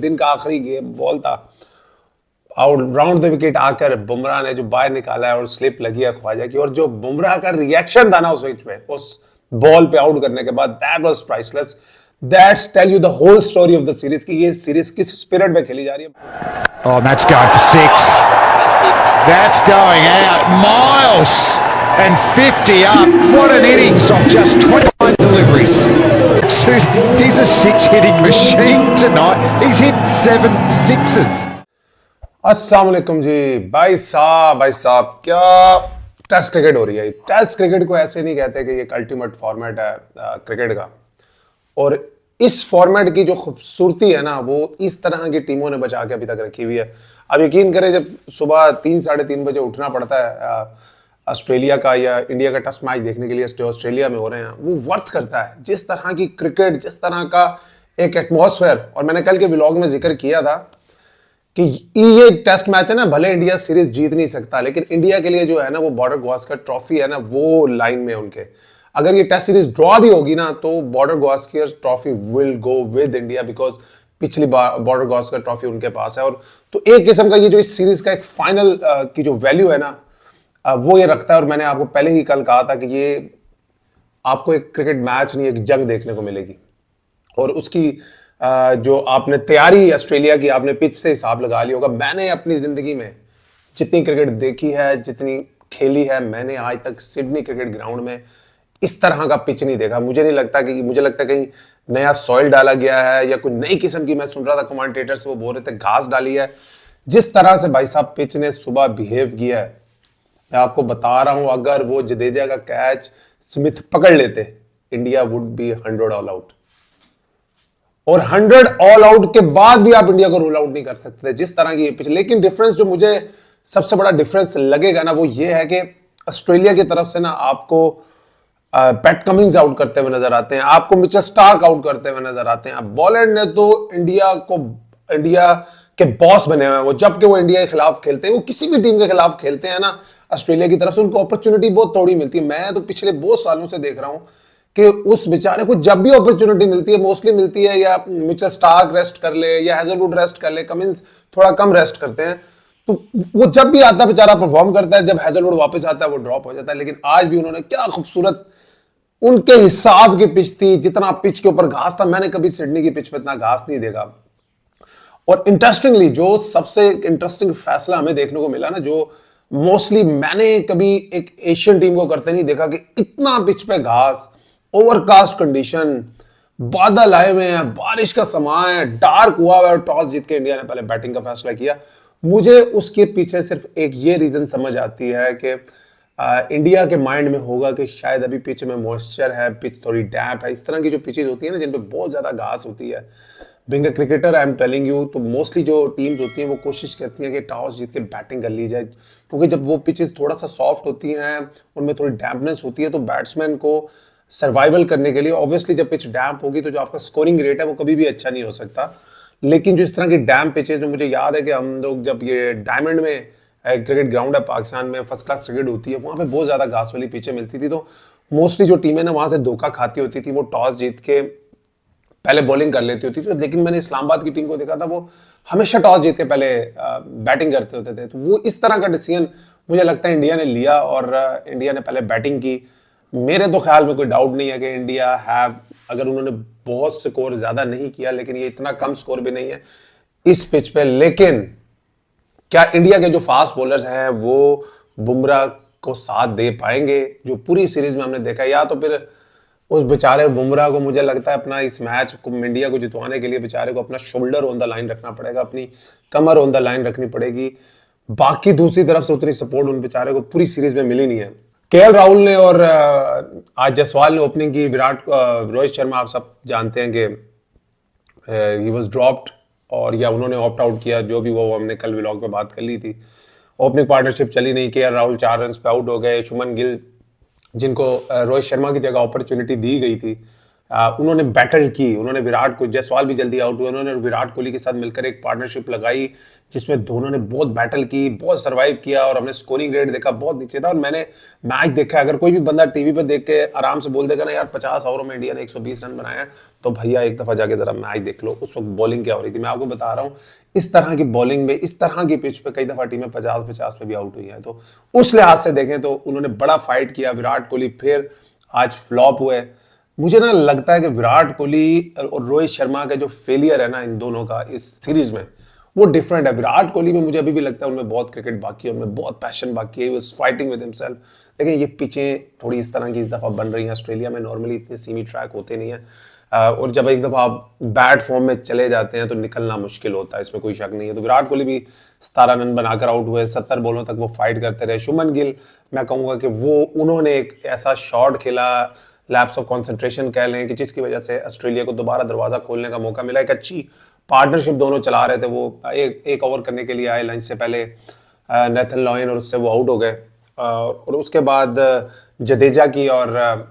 दिन का आखिरी गेम बॉल था, आउट राउंड द विकेट आकर बुमराह ने जो बाहर निकाला है और स्लिप लगी है ख्वाजा की, और जो बुमराह का रिएक्शन था ना उस विकेट पे, उस बॉल पे आउट करने के बाद, that was priceless. That's tell you the whole story of the series कि ये सीरीज किस स्पिरिट में खेली जा रही है। Oh, that's going for 6. That's going out. Miles and 50 up. What an innings of just 21 deliveries. He's a six-hitting machine tonight. He's hit 7 sixes. अस्सलाम वालेकुम जी भाई साहब, क्या टेस्ट क्रिकेट हो रही है। टेस्ट क्रिकेट को ऐसे नहीं कहते कि ये एक अल्टीमेट फॉर्मेट है क्रिकेट का, और इस फॉर्मेट की जो खूबसूरती है ना वो इस तरह की टीमों ने बचा के अभी तक रखी हुई है। अब यकीन करें, जब सुबह 3-3:30 बजे उठना पड़ता है ऑस्ट्रेलिया का या इंडिया का टेस्ट मैच देखने के लिए, जो ऑस्ट्रेलिया में हो रहे हैं, वो वर्थ करता है। जिस तरह की क्रिकेट, जिस तरह का एक एटमॉस्फेयर, और मैंने कल के व्लॉग में जिक्र किया था कि ये टेस्ट मैच है ना, भले इंडिया सीरीज जीत नहीं सकता, लेकिन इंडिया के लिए जो है ना वो बॉर्डर गावस्कर ट्रॉफी है ना, वो लाइन में उनके। अगर ये टेस्ट सीरीज ड्रॉ भी होगी ना तो border Gavaskar trophy will go with India, because पिछली बार बॉर्डर गावस्कर ट्रॉफी उनके पास है। और तो एक किस्म का ये जो इस सीरीज का एक फाइनल की जो वैल्यू है ना, वो ये रखता है। और मैंने आपको पहले ही कल कहा था कि ये आपको एक क्रिकेट मैच नहीं, एक जंग देखने को मिलेगी। और उसकी जो आपने तैयारी ऑस्ट्रेलिया की, आपने पिच से हिसाब लगा लिया होगा। मैंने अपनी जिंदगी में जितनी क्रिकेट देखी है, जितनी खेली है, मैंने आज तक सिडनी क्रिकेट ग्राउंड में इस तरह का पिच नहीं देखा। मुझे नहीं लगता कि, मुझे लगता है कहीं नया सॉइल डाला गया है या कोई नई किस्म की, मैं सुन रहा था कमेंटेटर से, वो बोल रहे थे घास डाली है। जिस तरह से भाई साहब पिच ने सुबह बिहेव किया है, मैं आपको बता रहा हूं, अगर वो जडेजा का कैच स्मिथ पकड़ लेते, India would be 100 all out. और 100 ऑल आउट के बाद भी आप इंडिया को रूल आउट नहीं कर सकते जिस तरह की ये पिच। लेकिन डिफरेंस जो मुझे सबसे बड़ा डिफरेंस लगेगा ना, वो ये है कि ऑस्ट्रेलिया की तरफ से ना आपको पैट कमिंस आउट करते हुए नजर आते हैं, आपको मिचेल स्टार्क आउट करते हुए नजर आते हैं। अब बॉलैंड ने तो इंडिया के बॉस बने हुए हैं वो, जबकि वो इंडिया के खिलाफ खेलते हैं, वो किसी भी टीम के खिलाफ खेलते हैं ना, ऑस्ट्रेलिया की तरफ से उनको अपॉर्चुनिटी बहुत थोड़ी मिलती है। मैं तो पिछले बहुत सालों से देख रहा हूं कि उस बेचारे को जब भी अपॉर्चुनिटी मिलती है, मोस्टली मिलती है या मिचेल स्टार्क रेस्ट कर ले या हेजलवुड रेस्ट कर ले, कमिंस थोड़ा कम रेस्ट करते हैं, तो वो जब भी आता है बेचारा परफॉर्म करता है। जब हेजलवुड वापस आता है वो ड्रॉप हो जाता है। लेकिन आज भी उन्होंने क्या खूबसूरत, उनके हिसाब की पिच थी, जितना पिच के ऊपर घास था, मैंने कभी सिडनी की पिच पे इतना घास नहीं देखा। और इंटरेस्टिंगली, जो सबसे इंटरेस्टिंग फैसला हमें देखने को मिला ना, जो मोस्टली मैंने कभी एक एशियन टीम को करते नहीं देखा, कि इतना पिच पे घास, ओवरकास्ट कंडीशन, बादल आए हुए हैं, बारिश का समय है, डार्क हुआ हुआ है, और टॉस जीत के इंडिया ने पहले बैटिंग का फैसला किया। मुझे उसके पीछे सिर्फ एक ये रीजन समझ आती है कि इंडिया के माइंड में होगा कि शायद अभी पिच में मॉइस्चर है, पिच थोड़ी डैम्प है। इस तरह की जो पिचेज होती है ना, जिन पे बहुत ज्यादा घास होती है, being a cricketer I am telling you, तो मोस्टली जो टीम्स होती हैं वो कोशिश करती हैं कि टॉस जीत के बैटिंग कर ली जाए, क्योंकि जब वो पिचेस थोड़ा सा सॉफ्ट होती हैं, उनमें थोड़ी डैम्पनेस होती है, तो बैट्समैन को सर्वाइवल करने के लिए, ऑब्वियसली जब पिच डैम्प होगी तो जो आपका स्कोरिंग रेट है वो कभी भी अच्छा नहीं हो सकता। लेकिन जो इस तरह की डैम्प पिचेज में, मुझे याद है कि हम लोग जब ये डायमंड में क्रिकेट ग्राउंड है पाकिस्तान में, फर्स्ट क्लास क्रिकेट होती है, वहां पे बहुत ज्यादा घास वाली पिचें मिलती थी, तो मोस्टली जो टीमें ना वहां से धोखा खाती होती थी, वो टॉस जीत के पहले बॉलिंग कर लेती होती थी। लेकिन मैंने इस्लामाबाद की टीम को देखा था, वो हमेशा टॉस जीत के पहले बैटिंग करते होते थे। तो वो इस तरह का डिसीजन मुझे लगता है इंडिया ने लिया, और इंडिया ने पहले बैटिंग की। मेरे तो ख्याल में कोई डाउट नहीं है कि इंडिया हैव, अगर उन्होंने बहुत स्कोर ज्यादा नहीं किया, लेकिन ये इतना कम स्कोर भी नहीं है इस पिच पे। लेकिन क्या इंडिया के जो फास्ट बॉलर्स हैं वो बुमराह को साथ दे पाएंगे, जो पूरी सीरीज में हमने देखा, या तो फिर उस बेचारे बुमराह को, मुझे लगता है अपना इस मैच को, इंडिया को जितवाने के लिए बेचारे को अपना शोल्डर ऑन द लाइन रखना पड़ेगा, अपनी कमर ऑन द लाइन रखनी पड़ेगी। बाकी दूसरी तरफ से उतनी सपोर्ट उन बेचारे को पूरी सीरीज में मिली नहीं है। केएल राहुल ने और आज जायसवाल ने ओपनिंग की। रोहित शर्मा आप सब जानते हैं कि ही वाज ड्रॉप्ड, और या उन्होंने ऑप्ट आउट किया, जो भी वो हमने कल व्लॉग पे बात कर ली थी। ओपनिंग पार्टनरशिप चली नहीं, केएल राहुल 4 रन पे आउट हो गए। शुभमन गिल, जिनको रोहित शर्मा की जगह अपॉर्चुनिटी दी गई थी, उन्होंने बैटल की, उन्होंने विराट को, जायसवाल भी जल्दी आउट हुए, उन्होंने विराट कोहली के साथ मिलकर एक पार्टनरशिप लगाई जिसमें दोनों ने बहुत बैटल की, बहुत सर्वाइव किया और हमने स्कोरिंग रेट देखा बहुत नीचे था। और मैंने मैच देखा, अगर कोई भी बंदा टीवी पे देख के आराम से बोल देगा ना यार 50 ओवरों में इंडिया ने 120 रन बनाए हैं, तो भैया एक दफा जाके जरा मैच देख लो उस वक्त बॉलिंग क्या हो रही थी। मैं आपको बता रहा हूँ इस तरह की बॉलिंग में, इस तरह की पिच पे कई दफा टीमें 50-50 पे भी आउट हुई हैं। तो उस लिहाज से देखें तो उन्होंने बड़ा फाइट किया। विराट कोहली फिर आज फ्लॉप हुए। मुझे ना लगता है कि विराट कोहली और रोहित शर्मा का जो फेलियर है ना इन दोनों का इस सीरीज में, वो डिफरेंट है। विराट कोहली में मुझे अभी भी लगता है उनमें बहुत क्रिकेट बाकी है, उनमें बहुत पैशन बाकी है, he was fighting with himself. लेकिन ये पिचें थोड़ी इस तरह की इस दफा बन रही हैं, ऑस्ट्रेलिया में नॉर्मली इतने सीमी ट्रैक होते नहीं हैं, और जब एक दफा आप बैड फॉर्म में चले जाते हैं तो निकलना मुश्किल होता है, इसमें कोई शक नहीं है। तो विराट कोहली भी 17 रन बनाकर आउट हुए, 70 बॉलों तक वो फाइट करते रहे। शुभमन गिल, मैं कहूंगा कि वो उन्होंने एक ऐसा शॉट खेला, लैप्स ऑफ कंसंट्रेशन कह लें, कि जिसकी वजह से ऑस्ट्रेलिया को दोबारा दरवाजा खोलने का मौका मिला। एक अच्छी पार्टनरशिप दोनों चला रहे थे। वो एक ओवर करने के लिए आए लंच से पहले नेथन लॉयन, और उससे वो आउट हो गए। और उसके बाद जडेजा की और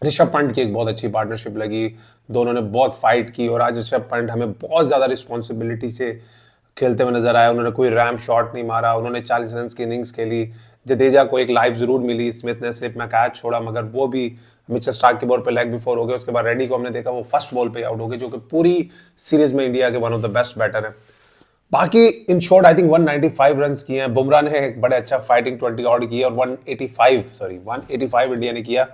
ऋषभ पंत की एक बहुत अच्छी पार्टनरशिप लगी, दोनों ने बहुत फाइट की। और आज ऋषभ पंत हमें बहुत ज़्यादा रिस्पॉन्सिबिलिटी से खेलते हुए नजर आया। उन्होंने कोई रैम्प शॉट नहीं मारा, उन्होंने 40 रन की इनिंग्स खेली। जडेजा को एक लाइव जरूर मिली, स्मिथ ने स्लिप में कैच छोड़ा, मगर वो भी मिचेल स्टार्क के बॉल पे लेग बिफोर हो गए। उसके बाद रेड्डी को हमने देखा वो फर्स्ट बॉल पे आउट हो गए, जो कि पूरी सीरीज में इंडिया के one of the best batter है। बाकी in short I think 195 run किए हैं। बुमराह ने एक बड़े अच्छा फाइटिंग 20 आउट किया और 185 इंडिया ने किया।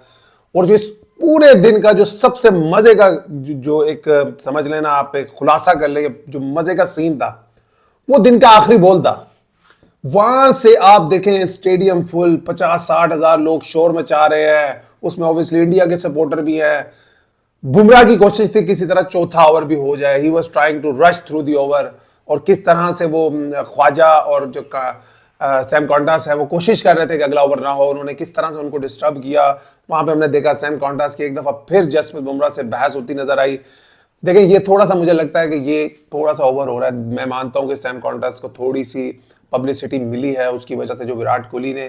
और जो इस पूरे दिन का जो सबसे मजे का जो एक समझ लेना आप, एक खुलासा कर ले, जो मजे का सीन था वो दिन का आखिरी बॉल था। वहां से आप देखें स्टेडियम फुल, 50-60 हजार लोग शोर मचा रहे हैं, उसमें ऑब्वियसली इंडिया के सपोर्टर भी हैं। बुमराह की कोशिश थी किसी तरह चौथा ओवर भी हो जाए, he was trying to rush through the over, और किस तरह से वो ख्वाजा और जो सैम कॉन्टास है वो कोशिश कर रहे थे कि अगला ओवर ना हो, उन्होंने किस तरह से उनको डिस्टर्ब किया। वहां पे हमने देखा सैम कॉन्टास की एक दफा फिर जसप्रीत बुमराह से बहस होती नजर आई। देखिए ये थोड़ा सा मुझे लगता है कि ये थोड़ा सा ओवर हो रहा है। मैं मानता हूं कि सैम कॉन्टास को थोड़ी सी पब्लिसिटी मिली है उसकी वजह से, जो विराट कोहली ने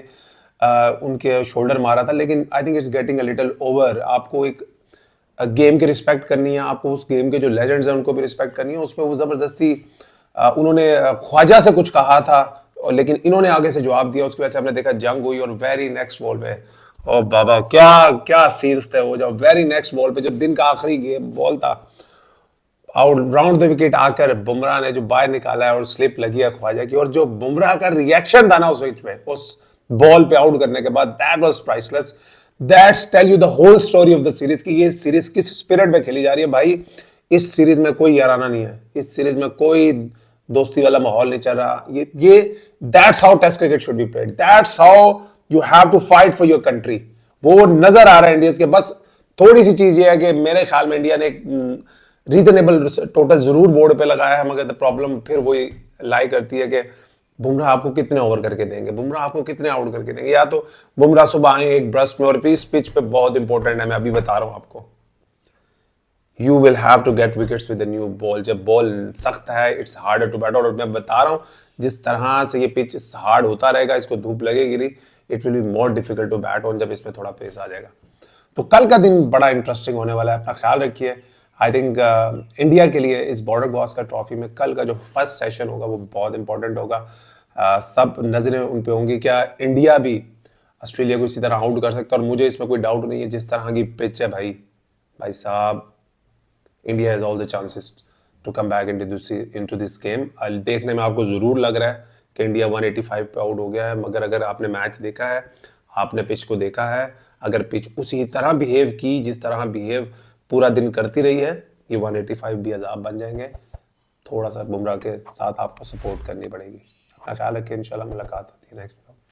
उनके शोल्डर मारा था, लेकिन I think it's getting a little over. आपको एक गेम की रिस्पेक्ट करनी है, आपको उस गेम के जो लेजेंड्स हैं उनको भी रिस्पेक्ट करनी है। उसमें वो जबरदस्ती उन्होंने ख्वाजा से कुछ कहा था, लेकिन इन्होंने आगे से जवाब दिया, उसकी वजह से हमने देखा जंग हुई। और वेरी नेक्स्ट बॉल पे, ओ बाबा क्या क्या सीन्स थे वो, जब वेरी नेक्स्ट बॉल पे, जब दिन का आखिरी गेम बॉल था, आउट राउंड द विकेट आकर बुमराह ने जो बाहर निकाला है और स्लिप लगी है ख्वाजा की, और जो बुमराह का रिएक्शन था ना उस स्विच पे, उस बॉल पे आउट करने के बाद, that was priceless. That's tell you the whole story of the series कि ये सीरीज किस स्पिरिट में खेली जा रही है। भाई इस सीरीज में कोई याराना नहीं है, इस सीरीज में कोई दोस्ती वाला माहौल नहीं चल रहा। ये that's how test cricket should be played, that's how you have to fight for your country. वो नजर आ रहा है इंडियंस के। बस थोड़ी सी चीज ये है कि मेरे ख्याल में इंडिया ने एक रीजनेबल टोटल जरूर बोर्ड पे लगाया है, मगर द प्रॉब्लम फिर वही लाई करती है कि बुमराह आपको कितने ओवर करके देंगे, बुमराह आपको कितने आउट करके देंगे। या तो बुमराह सुबह आए एक ब्रस्ट में, और इस पिच पे बहुत इंपॉर्टेंट है, मैं अभी बता रहा हूं आपको, you will have to get wickets with new ball. जब बॉल सख्त है इट्स हार्डर टू बैट। और मैं बता रहा हूं जिस तरह से ये पिच हार्ड होता रहेगा, इसको धूप लगेगी नहीं, it will be more difficult to bat on, जब इसमें थोड़ा पेस आ जाएगा। तो कल का दिन बड़ा इंटरेस्टिंग होने वाला है, अपना ख्याल रखिए। आई थिंक इंडिया के लिए इस बॉर्डर गावस्कर ट्रॉफी में कल का जो फर्स्ट सेशन होगा वो बहुत इंपॉर्टेंट होगा। सब नजरें उन पे होंगी, क्या इंडिया भी ऑस्ट्रेलिया को इसी तरह आउट कर सकता है। और मुझे इसमें कोई डाउट नहीं है, जिस तरह की पिच है भाई साहब, India has all the chances to come back into this game. देखने में आपको जरूर लग रहा है कि इंडिया 185 पे आउट हो गया है, मगर अगर आपने मैच देखा है, आपने पिच को देखा है, अगर पिच उसी तरह बिहेव की जिस तरह बिहेव पूरा दिन करती रही है, ये 185 भी अजाब बन जाएंगे। थोड़ा सा बुमराह के साथ आपको सपोर्ट करनी पड़ेगी। अपना ख्याल रखिए, इंशाल्लाह मुलाकात होती है नेक्स्ट।